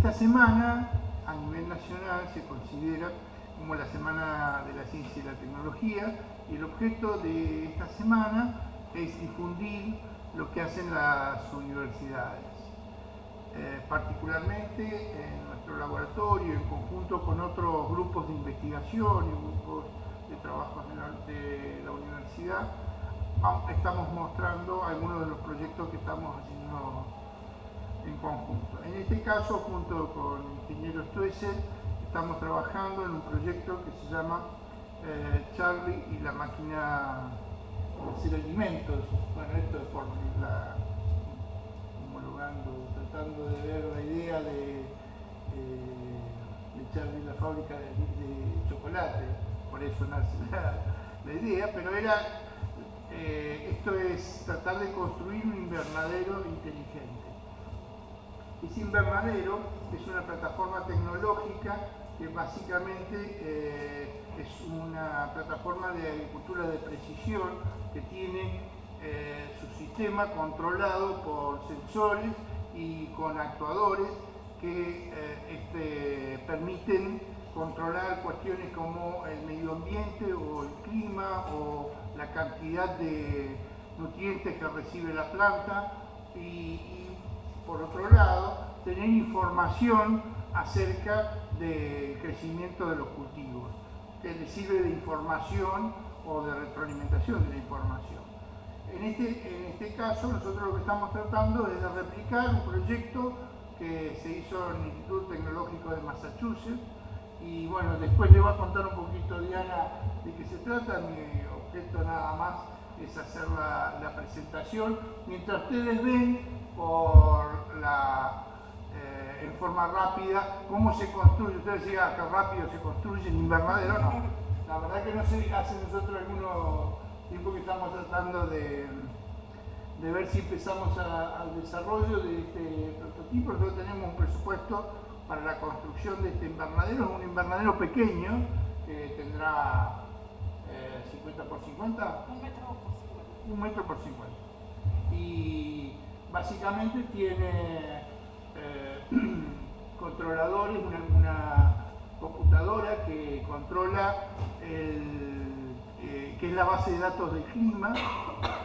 esta semana, a nivel nacional, se considera como la Semana de la Ciencia y la Tecnología, y el objeto de esta semana es difundir lo que hacen las universidades. Particularmente en nuestro laboratorio, en conjunto con otros grupos de investigación y grupos de trabajo de la universidad, estamos mostrando algunos de los proyectos que estamos haciendo en conjunto. En este caso, junto con el ingeniero Stoessel, estamos trabajando en un proyecto que se llama Charlie y la máquina de hacer alimentos. Bueno, esto es por homologando, tratando de ver la idea de Charlie, la fábrica de chocolate, por eso nace la idea, pero esto es tratar de construir un invernadero inteligente. Ese invernadero es una plataforma tecnológica que básicamente es una plataforma de agricultura de precisión que tiene su sistema controlado por sensores y con actuadores que permiten controlar cuestiones como el medio ambiente o el clima o la cantidad de nutrientes que recibe la planta y por otro lado tener información acerca del crecimiento de los cultivos, que les sirve de información o de retroalimentación de la información. En este caso nosotros lo que estamos tratando es de replicar un proyecto que se hizo en el Instituto Tecnológico de Massachusetts y bueno, después le va a contar un poquito Diana de qué se trata. Mi objeto nada más es hacer la presentación mientras ustedes ven en forma rápida cómo se construye. Ustedes decían que rápido se construye el invernadero, no. La verdad que no se hace. Nosotros algunos tiempo que estamos tratando de ver si empezamos al desarrollo de este prototipo. Nosotros tenemos un presupuesto para la construcción de este invernadero. Es un invernadero pequeño que tendrá 50 por 50. 1 metro por 50. Y básicamente tiene controladores, una computadora que controla que es la base de datos del clima,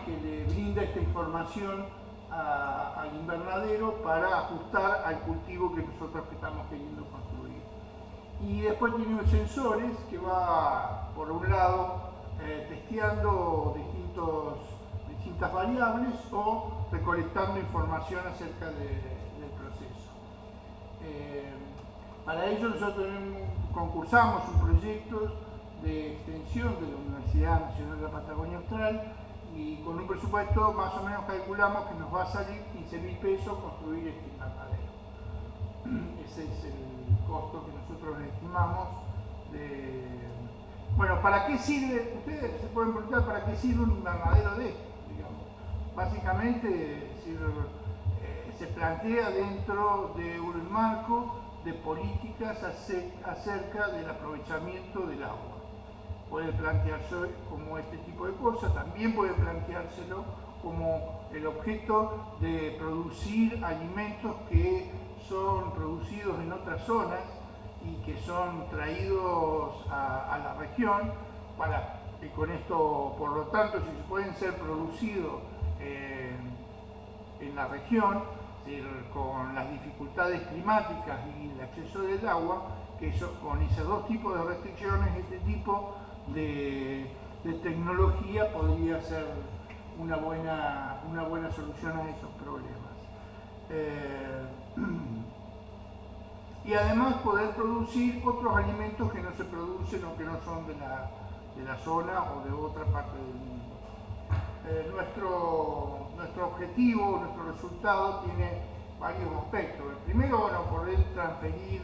que le brinda esta información al invernadero para ajustar al cultivo que nosotros estamos queriendo construir. Y después tiene sensores que va, por un lado, testeando distintas variables o recolectando información acerca del proceso. Para ello nosotros concursamos un proyecto de extensión de la Universidad Nacional de la Patagonia Austral y con un presupuesto más o menos calculamos que nos va a salir 15.000 pesos construir este invernadero. Ese es el costo que nosotros estimamos. Bueno, ¿para qué sirve? Ustedes se pueden preguntar ¿para qué sirve un invernadero de esto? Básicamente se plantea dentro de un marco de políticas acerca del aprovechamiento del agua. Puede plantearse como este tipo de cosas, también puede planteárselo como el objeto de producir alimentos que son producidos en otras zonas y que son traídos a la región para que con esto, por lo tanto, si pueden ser producidos en la región, con las dificultades climáticas y el acceso del agua, que con esos dos tipos de restricciones, este tipo de tecnología podría ser una buena solución a esos problemas. Y además poder producir otros alimentos que no se producen o que no son de la zona o de otra parte del mundo. Nuestro objetivo, nuestro resultado tiene varios aspectos. El primero, bueno, poder transferir,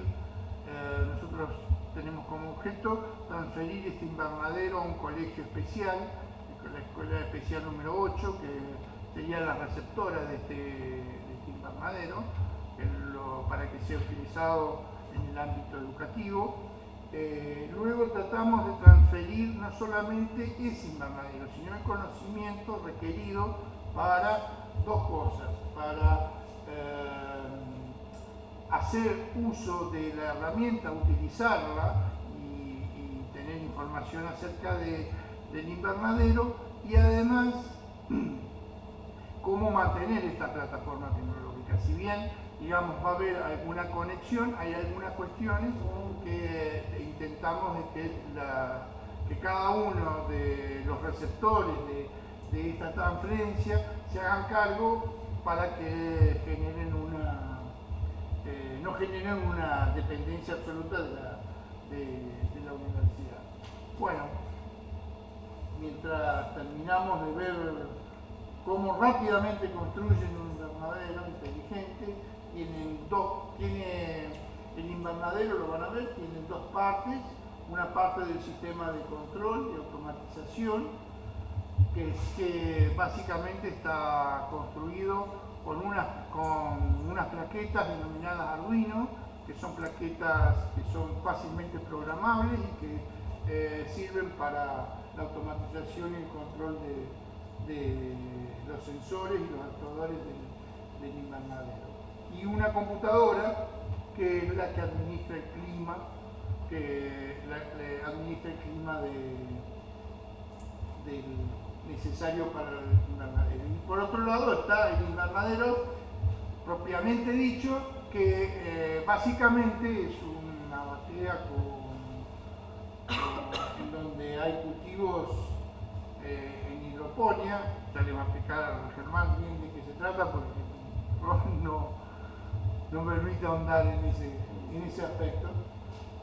nosotros tenemos como objeto transferir este invernadero a un colegio especial, la Escuela Especial número 8, que sería la receptora de este invernadero, para que sea utilizado en el ámbito educativo. Luego tratamos de transferir no solamente ese invernadero, sino el conocimiento requerido para dos cosas: para hacer uso de la herramienta, utilizarla y tener información acerca del invernadero, y además cómo mantener esta plataforma tecnológica. Si bien, digamos, va a haber alguna conexión, hay algunas cuestiones que intentamos que cada uno de los receptores de esta transferencia se hagan cargo para que no generen una dependencia absoluta de la universidad. Bueno, mientras terminamos de ver cómo rápidamente construyen un invernadero inteligente, tiene el invernadero, lo van a ver, tiene dos partes: una parte del sistema de control y automatización, que básicamente está construido con unas plaquetas denominadas Arduino, que son plaquetas que son fácilmente programables y que sirven para la automatización y el control de los sensores y los actuadores del invernadero. Y una computadora que es la que administra el clima, necesario para el invernadero. Y por otro lado está el invernadero propiamente dicho, que básicamente es una batea en donde hay cultivos en hidroponía. Ya le va a explicar a Germán bien de qué se trata, porque no me permite ahondar en ese aspecto,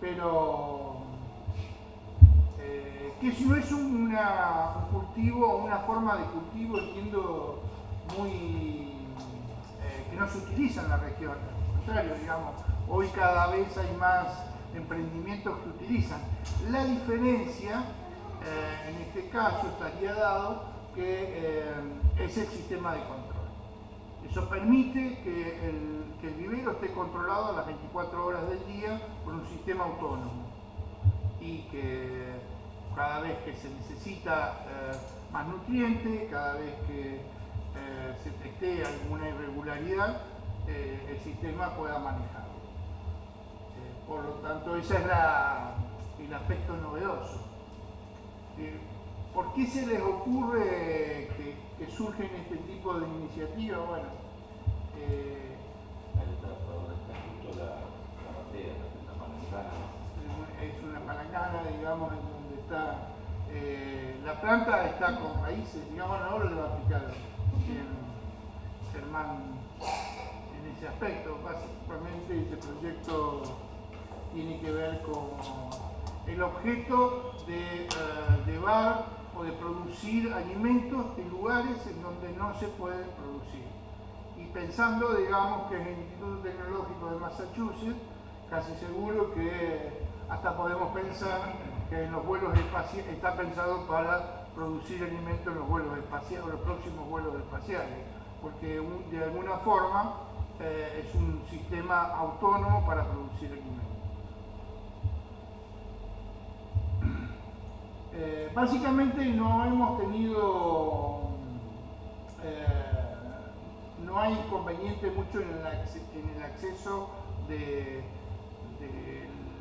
pero que no es un cultivo, una forma de cultivo, entiendo, que no se utiliza en la región. Al contrario, digamos, hoy cada vez hay más emprendimientos que utilizan. La diferencia, en este caso, estaría dado que es el sistema de control. Eso permite que el vivero esté controlado a las 24 horas del día por un sistema autónomo, y que cada vez que se necesita más nutriente, cada vez que se detecte alguna irregularidad, el sistema pueda manejarlo. Por lo tanto, ese es el aspecto novedoso. ¿Por qué se les ocurre que surgen este tipo de iniciativas? Bueno, es una palangana, digamos, en donde está la planta está con raíces, digamos. Ahora le va a explicar bien Germán en ese aspecto. Básicamente este proyecto tiene que ver con el objeto de llevar o de producir alimentos en lugares en donde no se pueden producir. Y pensando, digamos, que es el Instituto Tecnológico de Massachusetts, casi seguro que hasta podemos pensar que en los vuelos espaciales está pensado para producir alimentos en los vuelos espaciales, los próximos vuelos espaciales, porque de alguna forma es un sistema autónomo para producir alimentos. Básicamente no hemos tenido, no hay inconveniente mucho en el acceso de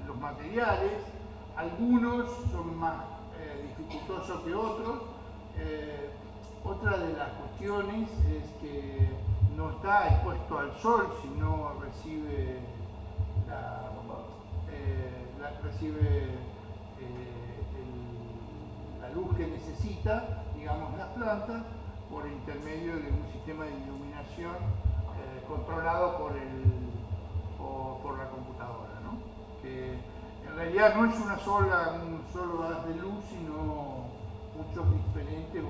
los materiales. Algunos son más dificultosos que otros. Otra de las cuestiones es que no está expuesto al sol, sino recibe la luz que necesita, digamos, las plantas, por intermedio de un sistema de iluminación controlado por la computadora, ¿no? Que en realidad no es un solo haz de luz, sino muchos diferentes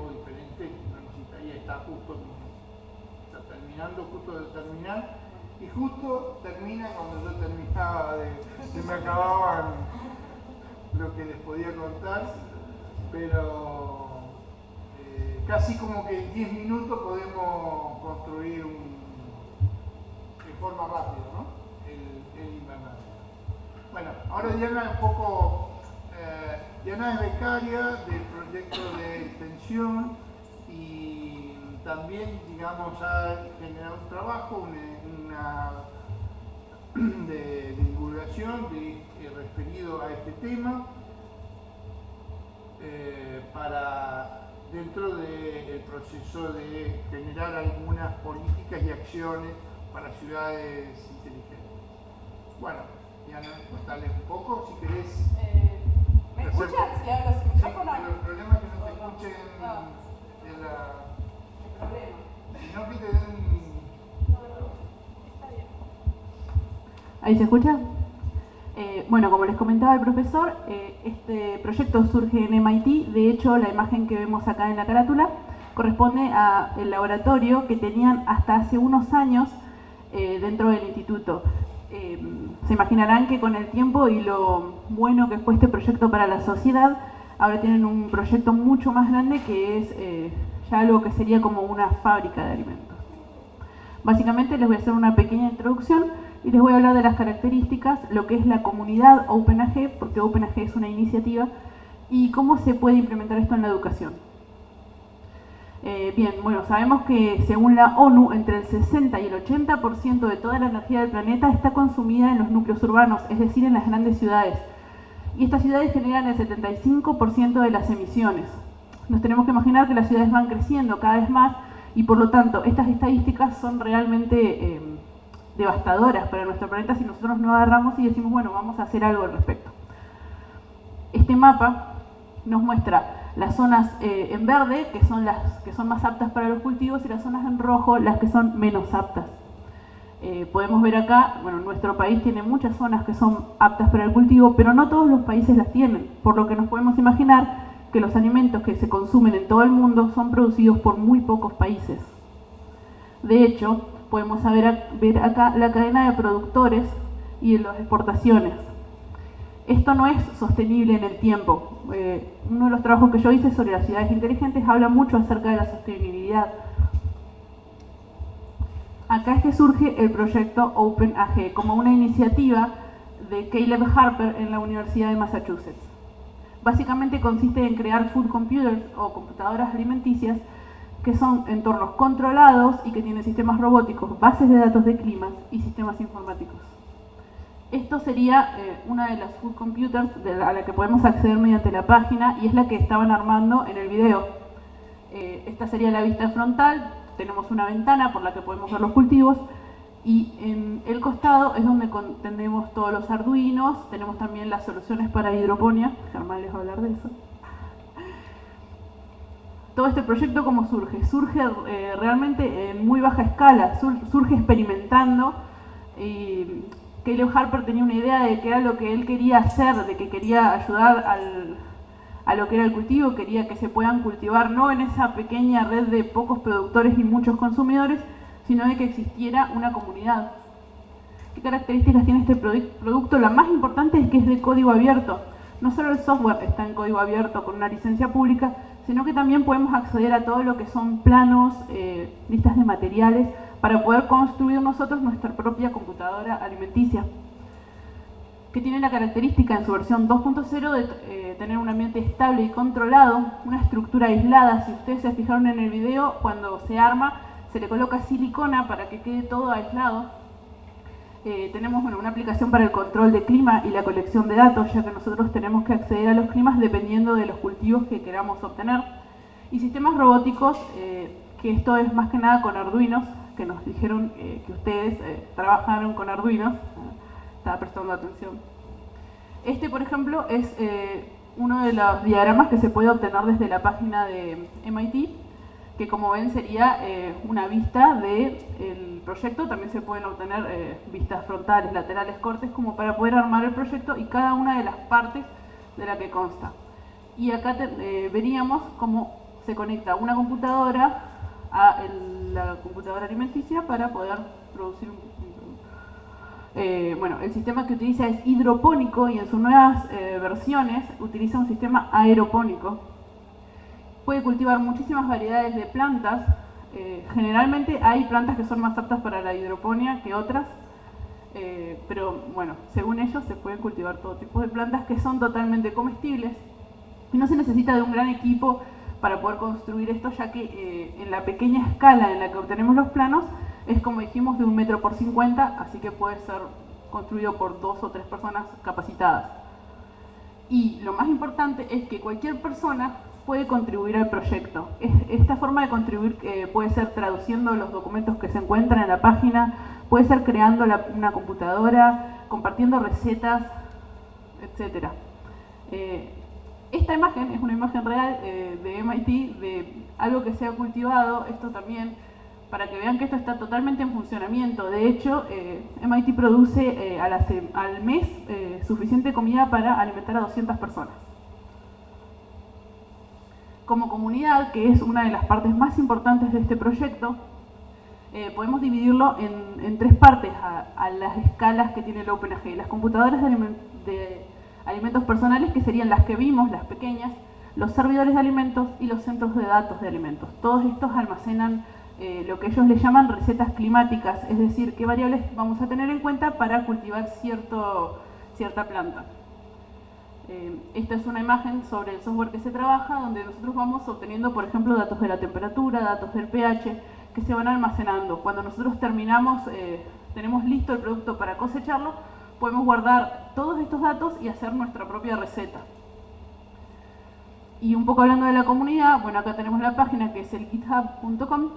y está está terminando justo de terminar, y justo termina cuando yo terminaba se me acababan lo que les podía contar, pero casi como que en 10 minutos podemos construir de forma rápida, ¿no? el invernadero. Bueno, ahora Diana Diana es becaria del proyecto de extensión y también, digamos, ha generado un trabajo, de divulgación referido a este tema para dentro del proceso de generar algunas políticas y acciones para ciudades inteligentes. Bueno, Diana, contarles un poco, si querés. ¿Me escuchas? Si hablo sin micrófono. Sí, pero el problema es que no te escuchen en la... ¿Qué problema? Sino que te den... Está bien. ¿Ahí se escucha? Bueno, como les comentaba el profesor, este proyecto surge en MIT. De hecho, la imagen que vemos acá en la carátula corresponde al laboratorio que tenían hasta hace unos años dentro del instituto. Se imaginarán que con el tiempo y lo bueno que fue este proyecto para la sociedad, ahora tienen un proyecto mucho más grande que es ya algo que sería como una fábrica de alimentos. Básicamente les voy a hacer una pequeña introducción y les voy a hablar de las características, lo que es la comunidad OpenAG, porque OpenAG es una iniciativa, y cómo se puede implementar esto en la educación. Bien, bueno, sabemos que según la ONU, entre el 60 y el 80% de toda la energía del planeta está consumida en los núcleos urbanos, es decir, en las grandes ciudades. Y estas ciudades generan el 75% de las emisiones. Nos tenemos que imaginar que las ciudades van creciendo cada vez más y por lo tanto estas estadísticas son realmente devastadoras para nuestro planeta si nosotros no agarramos y decimos, bueno, vamos a hacer algo al respecto. Este mapa nos muestra las zonas en verde, que son las que son más aptas para los cultivos, y las zonas en rojo, las que son menos aptas. Podemos ver acá, bueno, nuestro país tiene muchas zonas que son aptas para el cultivo, pero no todos los países las tienen, por lo que nos podemos imaginar que los alimentos que se consumen en todo el mundo son producidos por muy pocos países. De hecho, podemos ver acá la cadena de productores y de las exportaciones. Esto no es sostenible en el tiempo. Uno de los trabajos que yo hice sobre las ciudades inteligentes habla mucho acerca de la sostenibilidad. Acá es que surge el proyecto OpenAG como una iniciativa de Caleb Harper en la Universidad de Massachusetts. Básicamente consiste en crear food computers o computadoras alimenticias que son entornos controlados y que tienen sistemas robóticos, bases de datos de climas y sistemas informáticos. Esto sería una de las food computers a la que podemos acceder mediante la página y es la que estaban armando en el video. Esta sería la vista frontal, tenemos una ventana por la que podemos ver los cultivos y en el costado es donde tenemos todos los arduinos, tenemos también las soluciones para hidroponía, Germán les va a hablar de eso. Todo este proyecto, ¿cómo surge? Surge realmente en muy baja escala, surge experimentando. Y Caleb Harper tenía una idea de qué era lo que él quería hacer, de que quería ayudar a lo que era el cultivo, quería que se puedan cultivar no en esa pequeña red de pocos productores y muchos consumidores, sino de que existiera una comunidad. ¿Qué características tiene este producto? La más importante es que es de código abierto. No solo el software está en código abierto con una licencia pública, sino que también podemos acceder a todo lo que son planos, listas de materiales, para poder construir nosotros nuestra propia computadora alimenticia, que tiene la característica en su versión 2.0 de tener un ambiente estable y controlado, una estructura aislada. Si ustedes se fijaron en el video, cuando se arma, se le coloca silicona para que quede todo aislado. Tenemos una aplicación para el control de clima y la colección de datos, ya que nosotros tenemos que acceder a los climas dependiendo de los cultivos que queramos obtener. Y sistemas robóticos, que esto es más que nada con Arduinos, que nos dijeron que ustedes trabajaron con Arduinos. Estaba prestando atención. Este, por ejemplo, es uno de los diagramas que se puede obtener desde la página de MIT, que como ven sería una vista del proyecto. También se pueden obtener vistas frontales, laterales, cortes, como para poder armar el proyecto y cada una de las partes de la que consta. Y acá veríamos cómo se conecta una computadora a la computadora alimenticia para poder producir un producto. Bueno, el sistema que utiliza es hidropónico y en sus nuevas versiones utiliza un sistema aeropónico. Puede cultivar muchísimas variedades de plantas. Generalmente hay plantas que son más aptas para la hidroponía que otras, pero bueno, según ellos se pueden cultivar todo tipo de plantas que son totalmente comestibles y no se necesita de un gran equipo para poder construir esto, ya que en la pequeña escala en la que obtenemos los planos es, como dijimos, de 1 metro por 50, así que puede ser construido por 2 o 3 personas capacitadas. Y lo más importante es que cualquier persona puede contribuir al proyecto. Esta forma de contribuir puede ser traduciendo los documentos que se encuentran en la página, puede ser creando una computadora, compartiendo recetas, etc. Esta imagen es una imagen real de MIT, de algo que se ha cultivado, esto también, para que vean que esto está totalmente en funcionamiento. De hecho, MIT produce al mes suficiente comida para alimentar a 200 personas. Como comunidad, que es una de las partes más importantes de este proyecto, podemos dividirlo en 3 partes a las escalas que tiene el OpenAG. Las computadoras de alimentos personales, que serían las que vimos, las pequeñas, los servidores de alimentos y los centros de datos de alimentos. Todos estos almacenan lo que ellos le llaman recetas climáticas, es decir, qué variables vamos a tener en cuenta para cultivar cierta planta. Esta es una imagen sobre el software que se trabaja, donde nosotros vamos obteniendo, por ejemplo, datos de la temperatura, datos del pH, que se van almacenando. Cuando nosotros terminamos, tenemos listo el producto para cosecharlo, podemos guardar todos estos datos y hacer nuestra propia receta. Y un poco hablando de la comunidad, bueno, acá tenemos la página que es el github.com.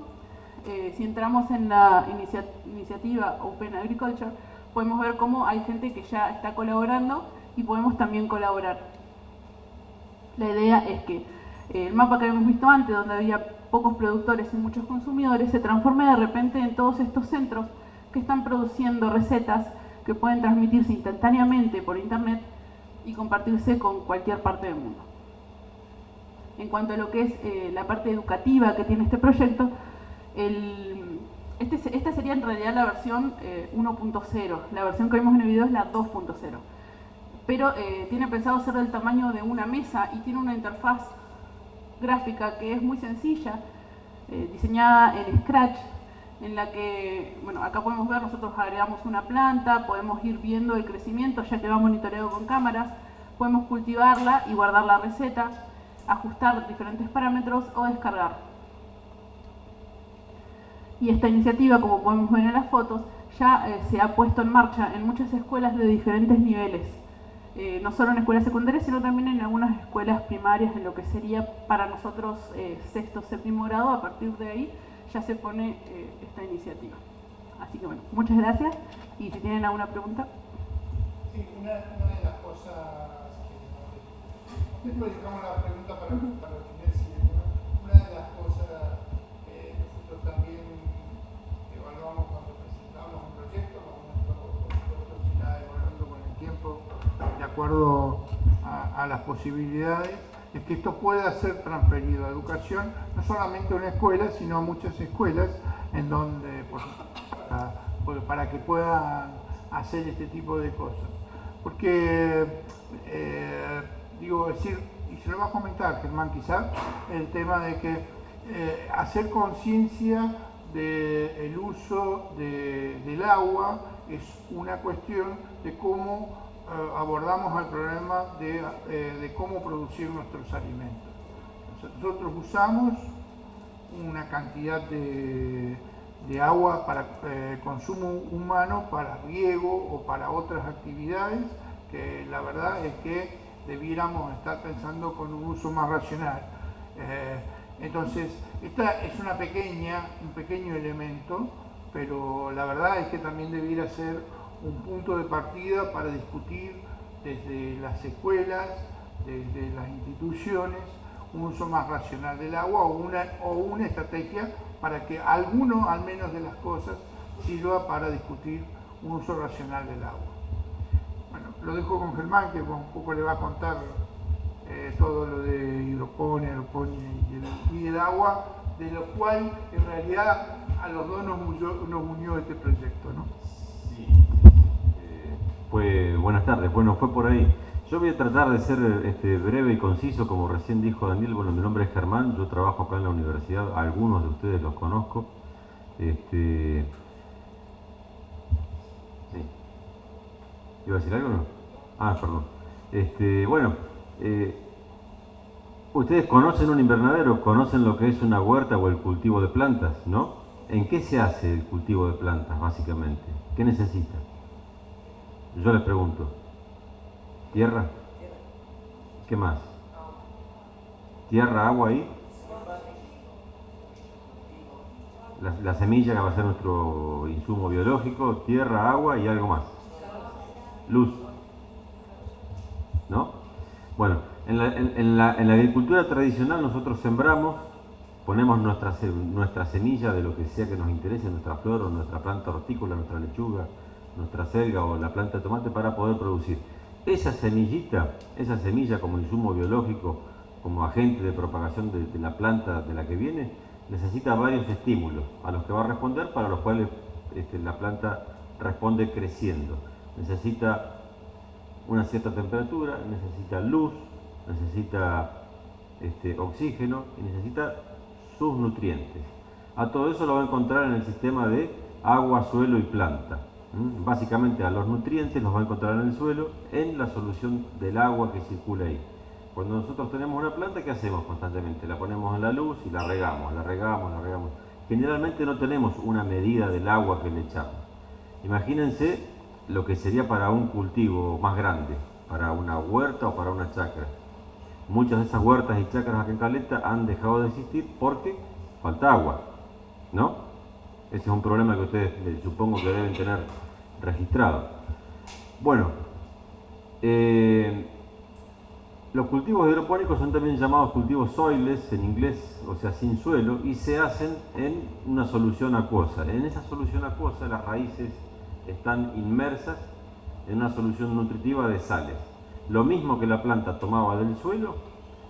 Si entramos en la iniciativa Open Agriculture, podemos ver cómo hay gente que ya está colaborando y podemos también colaborar. La idea es que el mapa que habíamos visto antes, donde había pocos productores y muchos consumidores, se transforme de repente en todos estos centros que están produciendo recetas que pueden transmitirse instantáneamente por internet y compartirse con cualquier parte del mundo. En cuanto a lo que es la parte educativa que tiene este proyecto, esta sería en realidad la versión 1.0. La versión que vimos en el video es la 2.0. Pero tiene pensado ser del tamaño de una mesa y tiene una interfaz gráfica que es muy sencilla, diseñada en Scratch, en la que, bueno, acá podemos ver, nosotros agregamos una planta, podemos ir viendo el crecimiento ya que va monitoreado con cámaras, podemos cultivarla y guardar la receta, ajustar diferentes parámetros o descargar. Y esta iniciativa, como podemos ver en las fotos, ya se ha puesto en marcha en muchas escuelas de diferentes niveles. No solo en escuelas secundarias, sino también en algunas escuelas primarias, en lo que sería para nosotros sexto, séptimo grado. A partir de ahí ya se pone esta iniciativa. Así que bueno, muchas gracias. Y si tienen alguna pregunta. Sí, una de las cosas que después dejamos la pregunta para el final, sí, una de las cosas que nosotros también evaluamos cuando presentamos un proyecto, como esto por supuesto se irá evaluando con el tiempo de acuerdo a las posibilidades, es que esto pueda ser transferido a educación, no solamente a una escuela, sino a muchas escuelas, en donde para que puedan hacer este tipo de cosas. Porque, y se lo va a comentar Germán quizás, el tema de que hacer conciencia del uso del agua es una cuestión de cómo abordamos el problema de cómo producir nuestros alimentos. Nosotros usamos una cantidad de agua para consumo humano, para riego o para otras actividades, que la verdad es que debiéramos estar pensando con un uso más racional. Entonces, esta es un pequeño elemento, pero la verdad es que también debiera ser un punto de partida para discutir desde las escuelas, desde las instituciones, un uso más racional del agua o una estrategia para que alguno, al menos de las cosas, sirva para discutir un uso racional del agua. Bueno, lo dejo con Germán, que un poco le va a contar todo lo de hidroponía, aeroponía y el agua, de lo cual en realidad a los dos nos unió este proyecto, ¿no? Sí. Buenas tardes, bueno, fue por ahí. Yo voy a tratar de ser breve y conciso, como recién dijo Daniel. Bueno, mi nombre es Germán, yo trabajo acá en la universidad, algunos de ustedes los conozco. Sí. ¿Iba a decir algo o no? Ah, perdón. Bueno, ustedes conocen un invernadero, conocen lo que es una huerta o el cultivo de plantas, ¿no? ¿En qué se hace el cultivo de plantas, básicamente? ¿Qué necesita? Yo les pregunto, ¿tierra? ¿Qué más? ¿Tierra, agua ahí? La semilla que va a ser nuestro insumo biológico, tierra, agua y algo más. Luz. ¿No? Bueno, en la agricultura tradicional nosotros sembramos, ponemos nuestra semilla de lo que sea que nos interese, nuestra flor o nuestra planta hortícola, nuestra lechuga, nuestra selga o la planta de tomate para poder producir. Esa semilla como insumo biológico, como agente de propagación de la planta de la que viene, necesita varios estímulos a los que va a responder, para los cuales la planta responde creciendo. Necesita una cierta temperatura, necesita luz, necesita oxígeno y necesita sus nutrientes. A todo eso lo va a encontrar en el sistema de agua, suelo y planta. Básicamente a los nutrientes los va a encontrar en el suelo, en la solución del agua que circula ahí. Cuando nosotros tenemos una planta, ¿qué hacemos constantemente? La ponemos en la luz y la regamos, la regamos, la regamos. Generalmente no tenemos una medida del agua que le echamos. Imagínense lo que sería para un cultivo más grande, para una huerta o para una chacra. Muchas de esas huertas y chacras acá en Caleta han dejado de existir porque falta agua, ¿no? Ese es un problema que ustedes supongo que deben tener registrado. Bueno, los cultivos hidropónicos son también llamados cultivos soilless en inglés, o sea, sin suelo, y se hacen en una solución acuosa. En esa solución acuosa las raíces están inmersas en una solución nutritiva de sales. Lo mismo que la planta tomaba del suelo,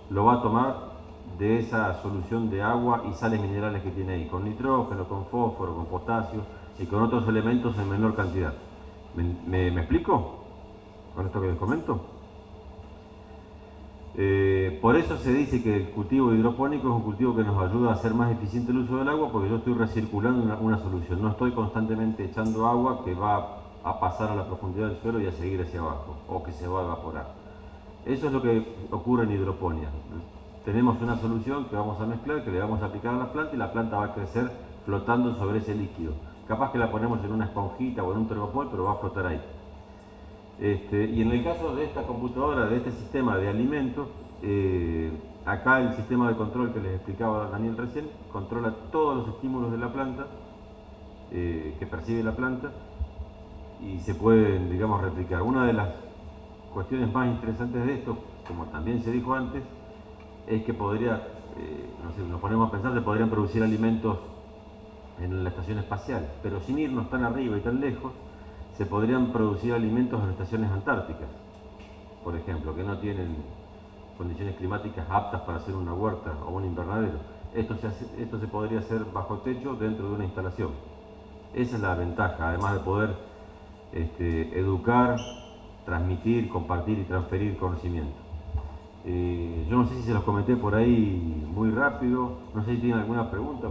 lo va a tomar de esa solución de agua y sales minerales que tiene ahí, con nitrógeno, con fósforo, con potasio y con otros elementos en menor cantidad. ¿Me explico con esto que les comento? Por eso se dice que el cultivo hidropónico es un cultivo que nos ayuda a hacer más eficiente el uso del agua, porque yo estoy recirculando una solución, no estoy constantemente echando agua que va a pasar a la profundidad del suelo y a seguir hacia abajo, o que se va a evaporar. Eso es lo que ocurre en hidroponía. Tenemos una solución que vamos a mezclar, que le vamos a aplicar a la planta y la planta va a crecer flotando sobre ese líquido. Capaz que la ponemos en una esponjita o en un tergopol, pero va a flotar ahí. Y en el caso de esta computadora, de este sistema de alimentos, acá el sistema de control que les explicaba Daniel recién, controla todos los estímulos de la planta, que percibe la planta, y se pueden, digamos, replicar. Una de las cuestiones más interesantes de esto, como también se dijo antes, es que podría, no sé, nos ponemos a pensar, se podrían producir alimentos en la estación espacial, pero sin irnos tan arriba y tan lejos, se podrían producir alimentos en estaciones antárticas, por ejemplo, que no tienen condiciones climáticas aptas para hacer una huerta o un invernadero. Esto se podría hacer bajo techo dentro de una instalación. Esa es la ventaja, además de poder educar, transmitir, compartir y transferir conocimiento. Yo no sé si se los comenté por ahí muy rápido, no sé si tienen alguna pregunta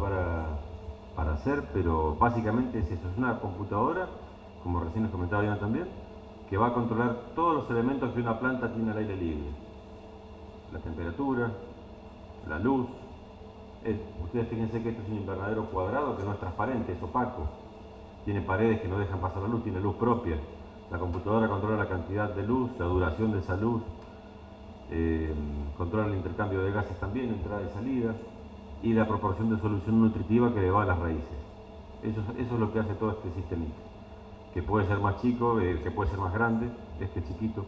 para hacer, pero básicamente es eso, es una computadora, como recién les comentaba Diana también, que va a controlar todos los elementos que una planta tiene al aire libre. La temperatura, la luz. Ustedes fíjense que esto es un invernadero cuadrado que no es transparente, es opaco. Tiene paredes que no dejan pasar la luz, tiene luz propia. La computadora controla la cantidad de luz, la duración de esa luz, controla el intercambio de gases también, entrada y salida, y la proporción de solución nutritiva que le va a las raíces. Eso es lo que hace todo este sistemita, que puede ser más chico, que puede ser más grande, chiquito.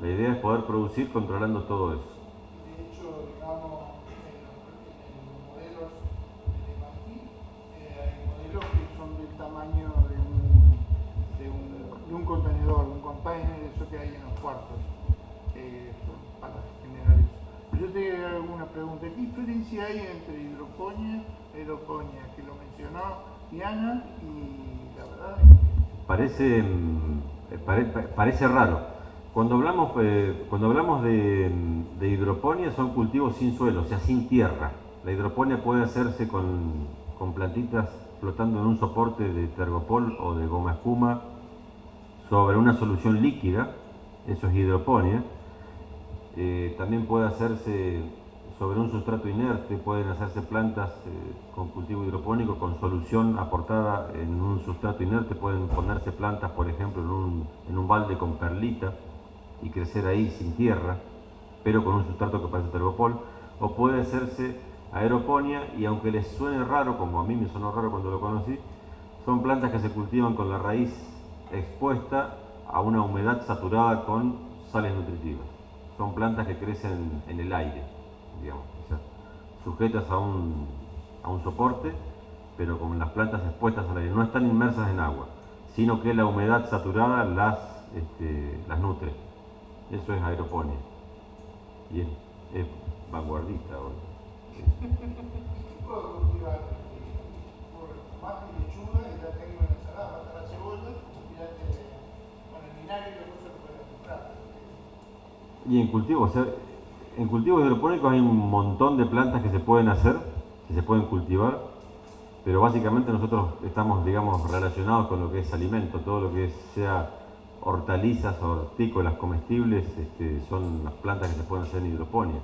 La idea es poder producir controlando todo eso. De hecho, digamos, en modelos de MIT, hay modelos que son del tamaño de un contenedor, un container, eso que hay en los cuartos, para generar eso. Yo te hago alguna pregunta. ¿Qué diferencia hay entre hidroponía y aeroponía? Que lo mencionó Diana y la verdad es que Parece raro. Cuando hablamos de hidroponía son cultivos sin suelo, o sea, sin tierra. La hidroponía puede hacerse con plantitas flotando en un soporte de tergopol o de goma espuma sobre una solución líquida, eso es hidroponía. También puede hacerse sobre un sustrato inerte, pueden hacerse plantas con cultivo hidropónico, con solución aportada en un sustrato inerte, pueden ponerse plantas, por ejemplo, en un balde con perlita y crecer ahí sin tierra, pero con un sustrato que parece tergopol, o puede hacerse aeroponía, y aunque les suene raro, como a mí me sonó raro cuando lo conocí, son plantas que se cultivan con la raíz expuesta a una humedad saturada con sales nutritivas. Son plantas que crecen en el aire, digamos, o sea, sujetas a un soporte, pero con las plantas expuestas al aire. No están inmersas en agua, sino que la humedad saturada las nutre. Eso es aeroponía. Y es vanguardista hoy. Puedo cultivar por tomate y lechuga y ya tengo en la ensalada, hasta la cebolla y ya con el vinagre y la cosa que puedo comprar. Y en cultivos, o sea, en cultivos hidropónicos hay un montón de plantas que se pueden hacer, que se pueden cultivar, pero básicamente nosotros estamos, digamos, relacionados con lo que es alimento, todo lo que sea hortalizas, hortícolas, comestibles, son las plantas que se pueden hacer en hidroponía.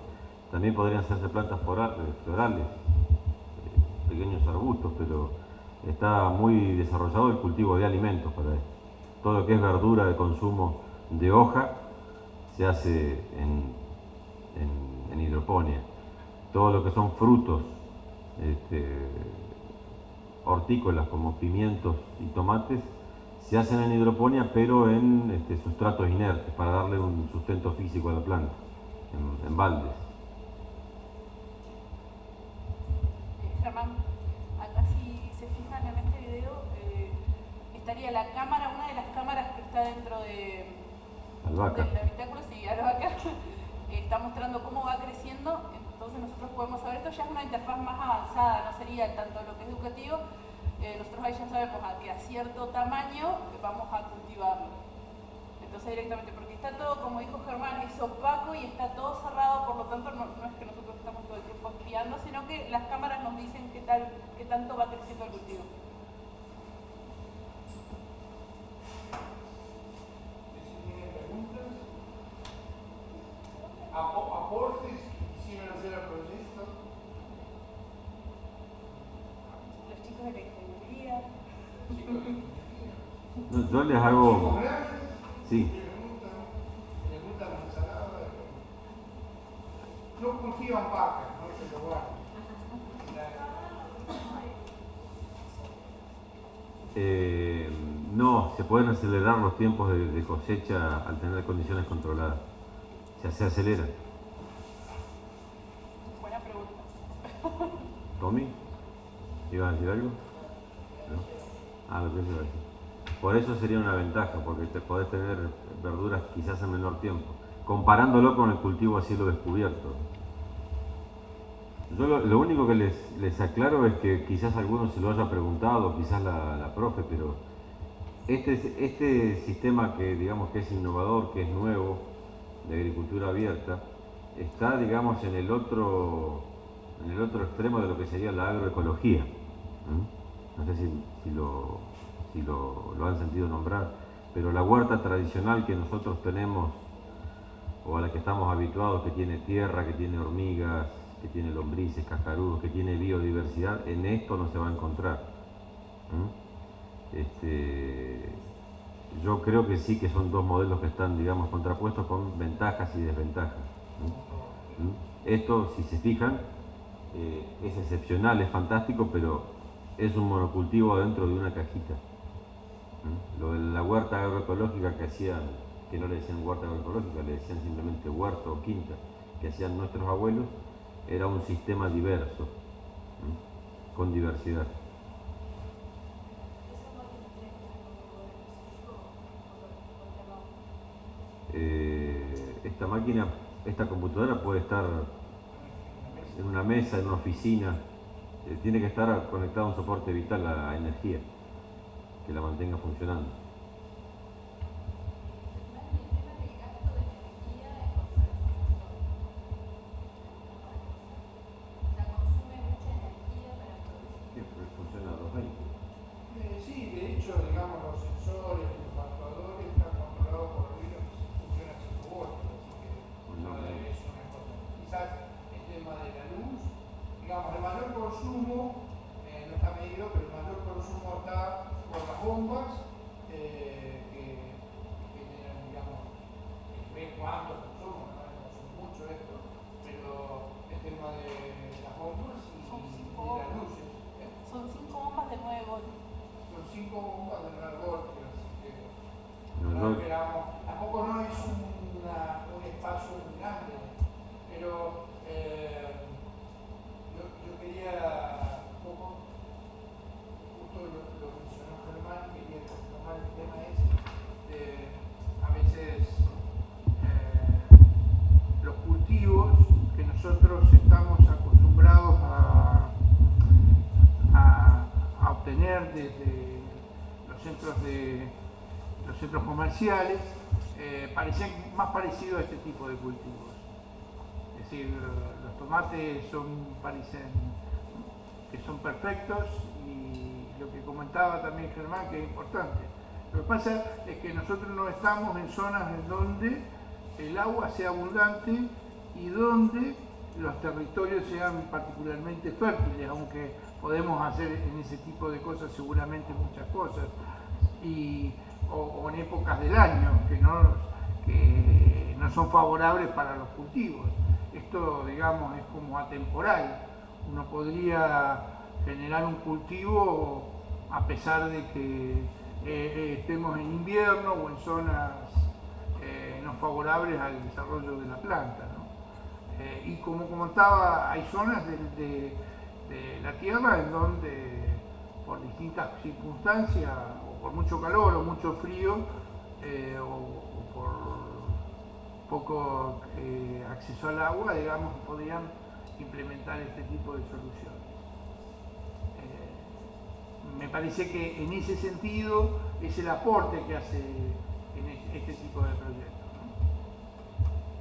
También podrían hacerse plantas florales, pequeños arbustos, pero está muy desarrollado el cultivo de alimentos para esto. Todo lo que es verdura de consumo de hoja se hace en hidroponía. Todo lo que son frutos hortícolas como pimientos y tomates se hacen en hidroponía, pero en sustratos inertes para darle un sustento físico a la planta, en baldes. Germán, acá si se fijan en este video, estaría la cámara, una de las cámaras que está dentro del habitáculo, sí, albahaca, está mostrando cómo va creciendo, entonces nosotros podemos saber, esto ya es una interfaz más avanzada, no sería tanto lo que es educativo, nosotros ahí ya sabemos que a cierto tamaño vamos a cultivarlo. Entonces directamente, porque está todo, como dijo Germán, es opaco y está todo cerrado, por lo tanto no es que nosotros estamos todo el tiempo espiando, sino que las cámaras nos dicen qué tanto va creciendo el cultivo. Si tienen preguntas, aportes que quisieran hacer al proyecto. Los chicos de la ingeniería. No, yo les hago... Sí. Preguntan la ensalada. No cultivan vacas, no se lo guardan. No, se pueden acelerar los tiempos de cosecha al tener condiciones controladas. Se acelera. Buena pregunta. ¿Tommy? ¿Ibas a decir algo? ¿No? Lo que iba a decir. Por eso sería una ventaja, porque te podés tener verduras quizás en menor tiempo, comparándolo con el cultivo a cielo descubierto. Yo lo único que les aclaro es que quizás alguno se lo haya preguntado, quizás la profe, pero este sistema que digamos que es innovador, que es nuevo, de agricultura abierta, está digamos en el otro extremo de lo que sería la agroecología. No sé si lo han sentido nombrar, pero la huerta tradicional que nosotros tenemos, o a la que estamos habituados, que tiene tierra, que tiene hormigas, que tiene lombrices, cascarudos, que tiene biodiversidad, en esto no se va a encontrar. Yo creo que sí, que son dos modelos que están, digamos, contrapuestos con ventajas y desventajas. Esto, si se fijan, es excepcional, es fantástico, pero es un monocultivo dentro de una cajita. Lo de la huerta agroecológica que no le decían huerta agroecológica, le decían simplemente huerto o quinta, que hacían nuestros abuelos, era un sistema diverso, con diversidad. Esta computadora puede estar en una mesa, en una oficina, tiene que estar conectado a un soporte vital a energía que la mantenga funcionando. Funciona a 220. Sí, de hecho, digamos, los sensores, los actuadores están controlados por ruidos que funcionan 5 voltios, así que no es una cosa. Quizás el tema de de los centros comerciales, parecen más parecidos a este tipo de cultivos. Es decir, los tomates parecen que son perfectos, y lo que comentaba también Germán, que es importante. Lo que pasa es que nosotros no estamos en zonas en donde el agua sea abundante y donde los territorios sean particularmente fértiles, aunque podemos hacer en ese tipo de cosas seguramente muchas cosas, o en épocas del año que no son favorables para los cultivos. Esto, digamos, es como atemporal. Uno podría generar un cultivo a pesar de que estemos en invierno o en zonas no favorables al desarrollo de la planta, ¿no? Y como comentaba, hay zonas de la tierra en donde por distintas circunstancias, o por mucho calor o mucho frío, o por poco acceso al agua, digamos, podrían implementar este tipo de soluciones. Me parece que en ese sentido es el aporte que hace en este tipo de proyectos, ¿no?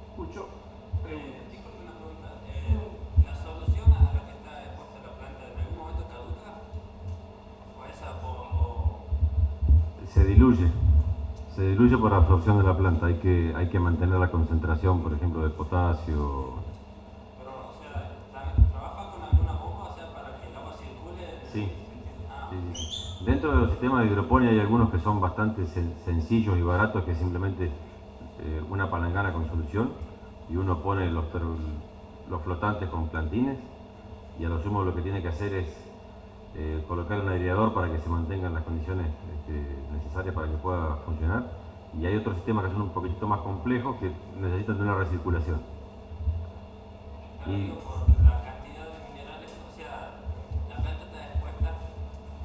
Escucho. Disculpe una pregunta. ¿La solución a la que está expuesta la planta en algún momento caduca? Se diluye por absorción de la planta. Hay que mantener la concentración, por ejemplo, de potasio. Pero, o sea, ¿trabaja con alguna bomba, o sea, para que el agua circule? Sí. Sí. Dentro de los sistemas de hidroponía hay algunos que son bastante sencillos y baratos, que es simplemente una palangana con solución, y uno pone los flotantes con plantines, y a lo sumo lo que tiene que hacer es colocar un aireador para que se mantengan las condiciones necesarias para que pueda funcionar. Y hay otros sistemas que son un poquitito más complejos, que necesitan de una recirculación. Y por la cantidad de minerales, o sea, la planta está expuesta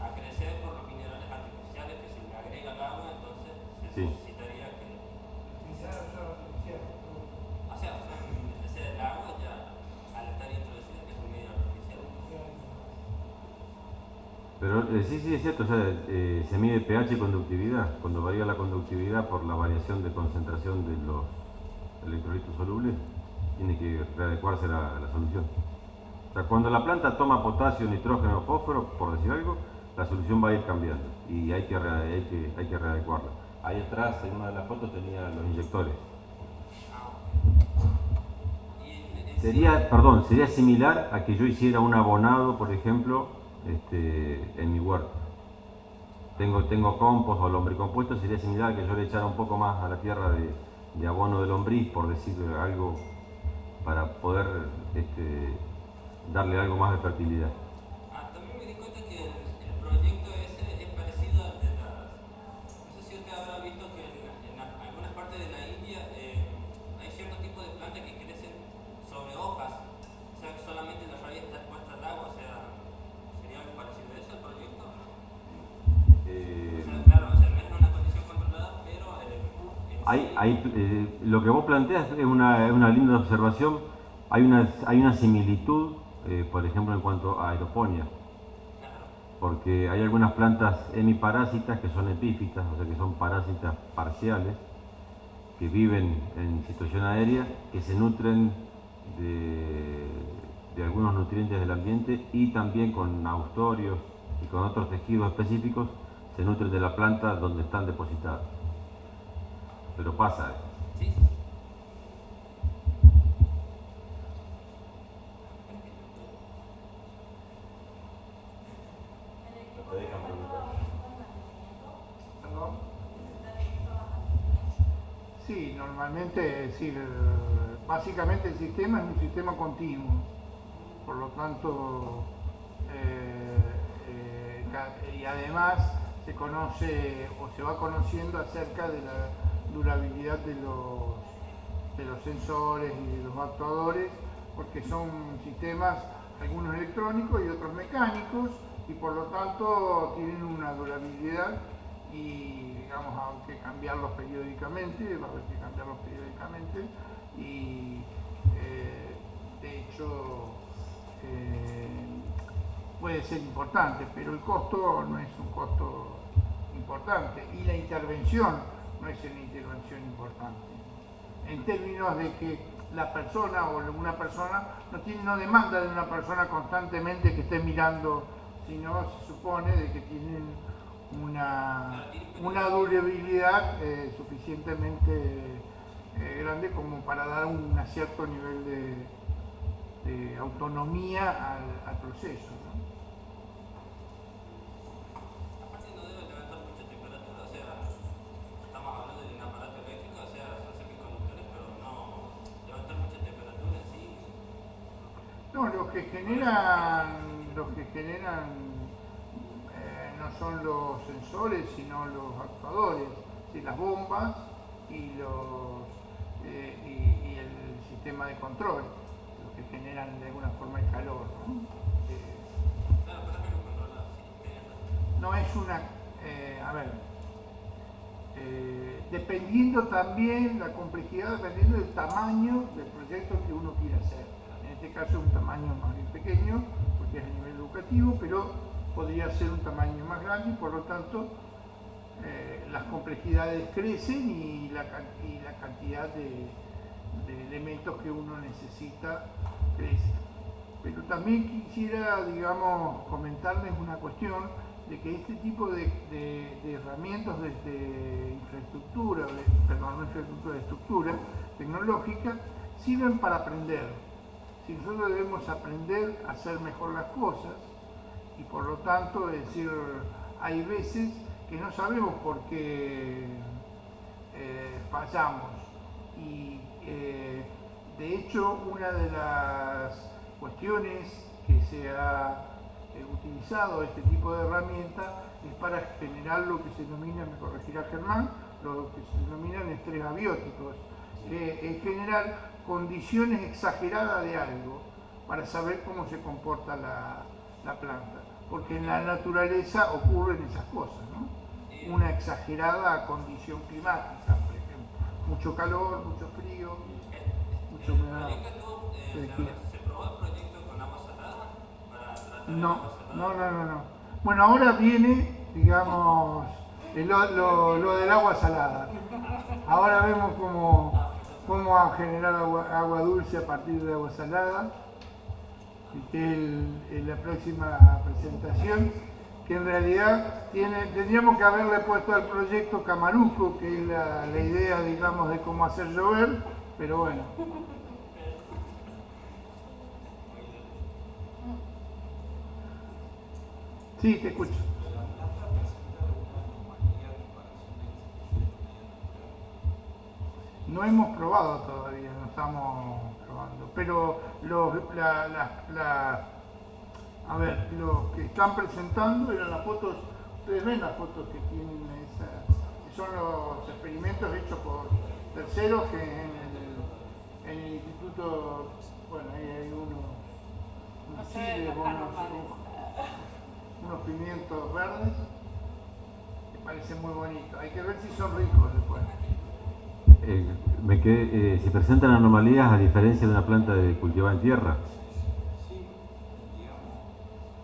a crecer por los minerales artificiales que se le agrega al agua, entonces se necesitaría que... O sea, el agua ya, al estar introducida, que es un medio artificial. Pero sí, es cierto, o sea, se mide pH y conductividad. Cuando varía la conductividad por la variación de concentración de los electrolitos solubles, tiene que readecuarse la solución. O sea, cuando la planta toma potasio, nitrógeno, fósforo, por decir algo, la solución va a ir cambiando y hay que readecuarla. Ahí atrás, en una de las fotos, tenía los inyectores. Sería similar a que yo hiciera un abonado, por ejemplo, en mi huerto. Tengo compost o lombricompuesto, sería similar a que yo le echara un poco más a la tierra de abono de lombriz, por decir algo, para poder darle algo más de fertilidad. También me di cuenta que el proyecto ese es parecido al de las... No sé si usted habrá visto que en algunas partes de la India hay ciertos tipos de plantas que crecen sobre hojas, o sea que solamente la raíz está expuesta al agua, o sea, ¿sería algo parecido a eso el proyecto? O sea, claro, o sea, no es una condición controlada, pero... lo que vos planteas es una linda observación. Hay una similitud, por ejemplo, en cuanto a aeroponía, porque hay algunas plantas hemiparásitas que son epífitas, o sea que son parásitas parciales, que viven en situación aérea, que se nutren de algunos nutrientes del ambiente, y también con austorios y con otros tejidos específicos se nutren de la planta donde están depositadas. Pero pasa. Sí. Sí, normalmente, es decir, básicamente el sistema es un sistema continuo, por lo tanto, y además se conoce o se va conociendo acerca de la durabilidad de los sensores y de los actuadores, porque son sistemas, algunos electrónicos y otros mecánicos, y por lo tanto tienen una durabilidad, y digamos, hay que cambiarlos periódicamente, va a haber que cambiarlos periódicamente, y de hecho puede ser importante, pero el costo no es un costo importante. importante, y la intervención no es una intervención importante, en términos de que la persona o una persona no demanda de una persona constantemente que esté mirando, sino se supone de que tienen una durabilidad suficientemente grande como para dar un cierto nivel de autonomía al proceso, ¿no? Aparte no debe levantar mucha temperatura, o sea, estamos hablando de un aparato eléctrico, o sea, son semiconductores, pero no levantar mucha temperatura, sí. No, los que generan no son los sensores, sino los actuadores, ¿sí? Las bombas y el sistema de control, los que generan de alguna forma el calor, ¿no? Claro, pero también lo controla, sí, tenés razón. No es una, dependiendo también la complejidad, dependiendo del tamaño del proyecto que uno quiere hacer. En este caso es un tamaño más bien pequeño, porque es a nivel educativo, pero podría ser un tamaño más grande y por lo tanto las complejidades crecen y la cantidad de elementos que uno necesita crece. Pero también quisiera, digamos, comentarles una cuestión de que este tipo de herramientas de infraestructura, de estructura tecnológica, sirven para aprender. Si nosotros debemos aprender a hacer mejor las cosas, y por lo tanto, es decir, hay veces que no sabemos por qué fallamos. Y de hecho, una de las cuestiones que se ha utilizado este tipo de herramienta es para generar lo que se denomina, me corregirá Germán, lo que se denominan estrés abióticos, que es generar condiciones exageradas de algo para saber cómo se comporta la planta, porque en la naturaleza ocurren esas cosas, ¿no? Una exagerada condición climática, por ejemplo, mucho calor, mucho frío, mucha humedad. ¿Se probó el proyecto con agua salada? Para tratar el No, agua salada? no. Bueno, ahora viene, digamos, lo del agua salada. Ahora vemos cómo a generar agua dulce a partir de agua salada, y que es la próxima presentación, que en realidad tendríamos que haberle puesto al proyecto Camaruco, que es la idea, digamos, de cómo hacer llover, pero bueno. Sí, te escucho. No hemos probado todavía, no estamos probando, pero los que están presentando eran las fotos, ustedes ven las fotos que tienen que son los experimentos hechos por terceros que en el instituto, bueno, ahí hay No se ven los carnavales. unos pimientos verdes, que parecen muy bonitos. Hay que ver si son ricos después. Se presentan anomalías a diferencia de una planta cultivada en tierra. Sí, digamos,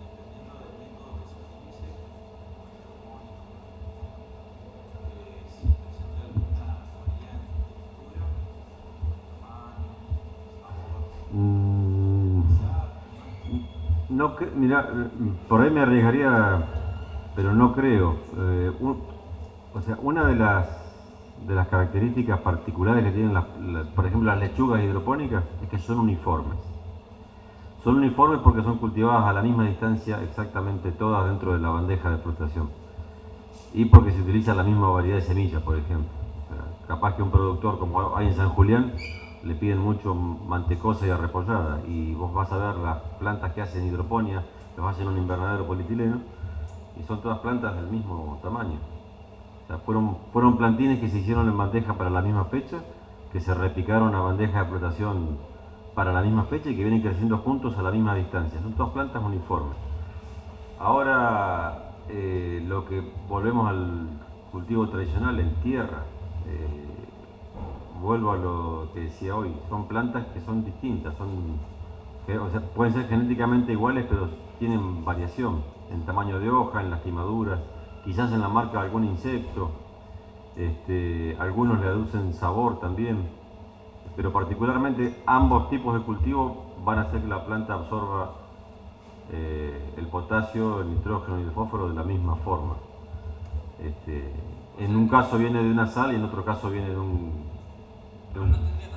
dependiendo del método que se utilice, si presenta alguna anomalía en textura, tamaño, sabor. Mira, por ahí me arriesgaría, pero no creo. Una de las características particulares que tienen, por ejemplo, las lechugas hidropónicas es que son uniformes. Son uniformes porque son cultivadas a la misma distancia exactamente todas dentro de la bandeja de flotación. Y porque se utiliza la misma variedad de semillas, por ejemplo. Capaz que un productor, como hay en San Julián, le piden mucho mantecosa y arrepollada, y vos vas a ver las plantas que hacen hidroponía, los hacen en un invernadero polietileno, y son todas plantas del mismo tamaño. O sea, fueron plantines que se hicieron en bandeja para la misma fecha, que se repicaron a bandeja de flotación para la misma fecha y que vienen creciendo juntos a la misma distancia. Son todas plantas uniformes. Ahora, volvemos al cultivo tradicional en tierra. Vuelvo a lo que decía hoy, son plantas que son distintas, pueden ser genéticamente iguales, pero tienen variación en tamaño de hoja, en lastimaduras, quizás en la marca algún insecto, algunos le aducen sabor también, pero particularmente ambos tipos de cultivo van a hacer que la planta absorba el potasio, el nitrógeno y el fósforo de la misma forma. En un caso viene de una sal y en otro caso viene de un... No tendría,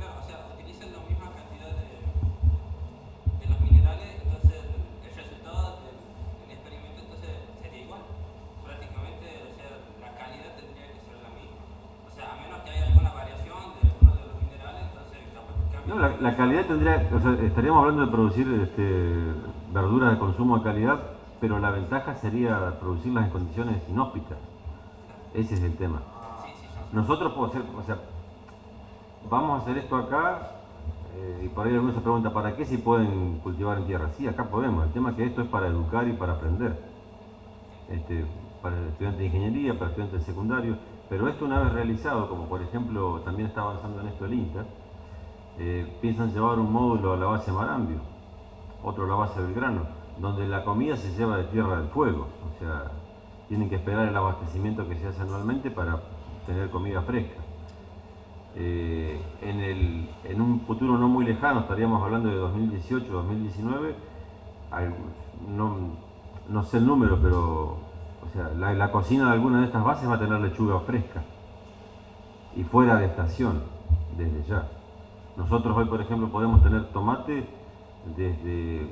claro, utilizan la misma cantidad de los minerales, entonces el resultado del experimento entonces sería igual. Prácticamente, la calidad tendría que ser la misma. A menos que haya alguna variación de alguno de los minerales, entonces capaz que cambia. No, la calidad tendría, estaríamos hablando de producir verduras de consumo de calidad, pero la ventaja sería producirlas en condiciones inhóspitas. Ese es el tema. Nosotros vamos a hacer esto acá, y por ahí algunos se preguntan, ¿para qué si pueden cultivar en tierra? Sí, acá podemos. El tema es que esto es para educar y para aprender. Para estudiantes de ingeniería, para estudiantes de secundario, pero esto una vez realizado, como por ejemplo también está avanzando en esto el INTA, piensan llevar un módulo a la base Marambio, otro a la base Belgrano, donde la comida se lleva de Tierra del Fuego, tienen que esperar el abastecimiento que se hace anualmente para tener comida fresca. En un futuro no muy lejano, estaríamos hablando de 2018, 2019, no sé el número, pero la cocina de alguna de estas bases va a tener lechuga fresca y fuera de estación, desde ya. Nosotros hoy, por ejemplo, podemos tener tomate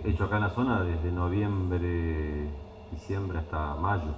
hecho acá en la zona desde noviembre, diciembre hasta mayo.